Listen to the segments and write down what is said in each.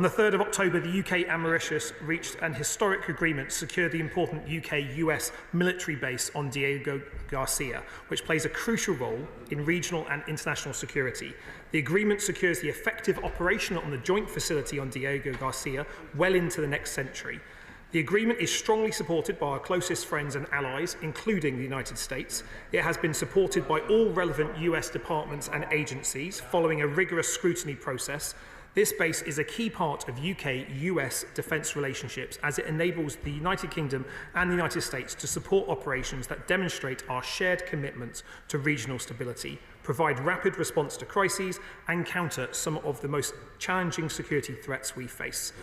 the 3rd of October, the UK and Mauritius reached an historic agreement to secure the important UK-US military base on Diego Garcia, which plays a crucial role in regional and international security. The agreement secures the effective operation on the joint facility on Diego Garcia well into the next century. The agreement is strongly supported by our closest friends and allies, including the United States. It has been supported by all relevant US departments and agencies following a rigorous scrutiny process. This base is a key part of UK-US defence relationships as it enables the United Kingdom and the United States to support operations that demonstrate our shared commitment to regional stability, provide rapid response to crises and counter some of the most challenging security threats we face.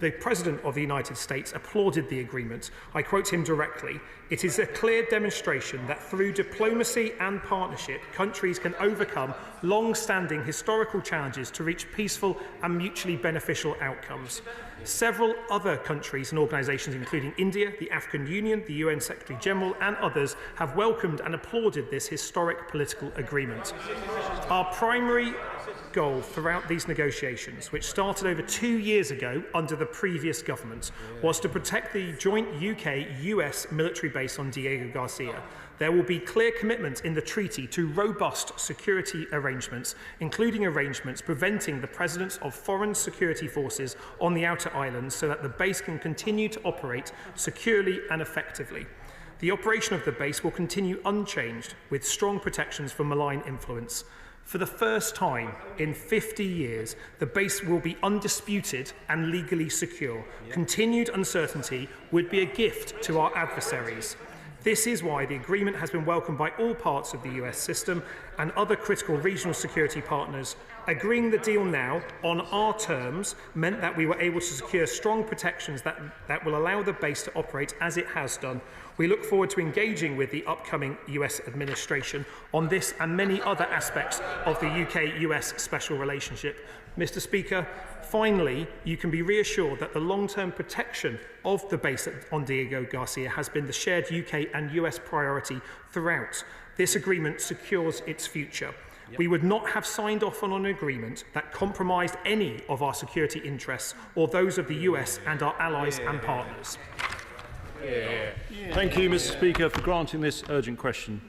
The President of the United States applauded the agreement. I quote him directly, "It is a clear demonstration that through diplomacy and partnership, countries can overcome long-standing historical challenges to reach peaceful and mutually beneficial outcomes." Several other countries and organisations, including India, the African Union, the UN Secretary-General and others, have welcomed and applauded this historic political agreement. Our primary goal throughout these negotiations, which started over 2 years ago under the previous government, was to protect the joint UK-US military base on Diego Garcia. There will be clear commitment in the treaty to robust security arrangements, including arrangements preventing the presence of foreign security forces on the outer islands so that the base can continue to operate securely and effectively. The operation of the base will continue unchanged, with strong protections from malign influence. For the first time in 50 years, the base will be undisputed and legally secure. Continued uncertainty would be a gift to our adversaries. This is why the agreement has been welcomed by all parts of the US system and other critical regional security partners. Agreeing the deal now on our terms meant that we were able to secure strong protections that will allow the base to operate as it has done. We look forward to engaging with the upcoming US administration on this and many other aspects of the UK-US special relationship. Mr. Speaker, finally, you can be reassured that the long-term protection of the base on Diego Garcia has been the shared UK and US priority throughout. This agreement secures its future. We would not have signed off on an agreement that compromised any of our security interests or those of the US and our allies and partners. Thank you, Mr. Speaker, for granting this urgent question.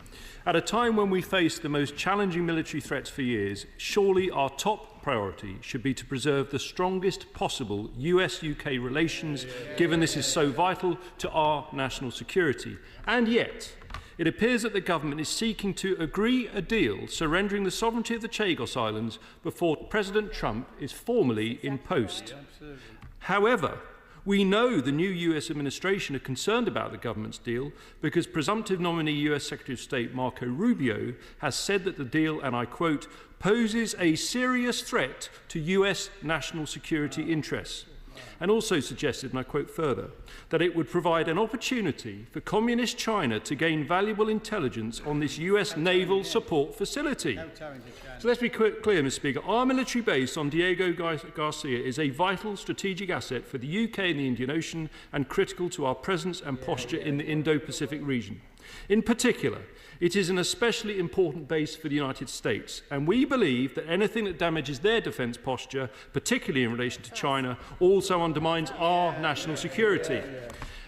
At a time when we face the most challenging military threats for years, surely our top priority should be to preserve the strongest possible US-UK relations, given this is so vital to our national security. And yet, it appears that the government is seeking to agree a deal surrendering the sovereignty of the Chagos Islands before President Trump is formally in post. However, we know the new US administration are concerned about the government's deal because presumptive nominee US Secretary of State Marco Rubio has said that the deal, and I quote, poses a serious threat to US national security interests, and also suggested, and I quote further, that it would provide an opportunity for Communist China to gain valuable intelligence on this US naval support facility. So let's be clear, Mr. Speaker. Our military base on Diego Garcia is a vital strategic asset for the UK and the Indian Ocean and critical to our presence and posture in the Indo-Pacific region. In particular, it is an especially important base for the United States, and we believe that anything that damages their defence posture, particularly in relation to China, also undermines our national security.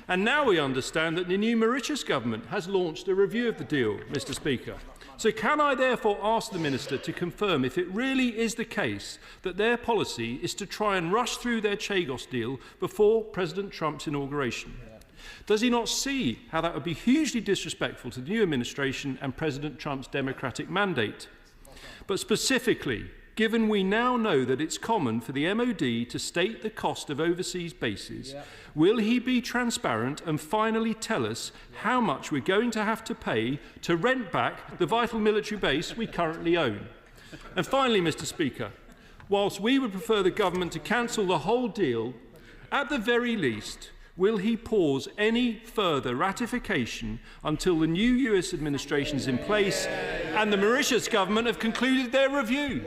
And now we understand that the new Mauritius government has launched a review of the deal, Mr. Speaker. So can I therefore ask the Minister to confirm if it really is the case that their policy is to try and rush through their Chagos deal before President Trump's inauguration? Does he not see how that would be hugely disrespectful to the new administration and President Trump's democratic mandate? But specifically, given we now know that it's common for the MOD to state the cost of overseas bases, will he be transparent and finally tell us how much we're going to have to pay to rent back the vital military base we currently own? And finally, Mr. Speaker, whilst we would prefer the government to cancel the whole deal, at the very least, will he pause any further ratification until the new US administration is in place and the Mauritius government have concluded their review?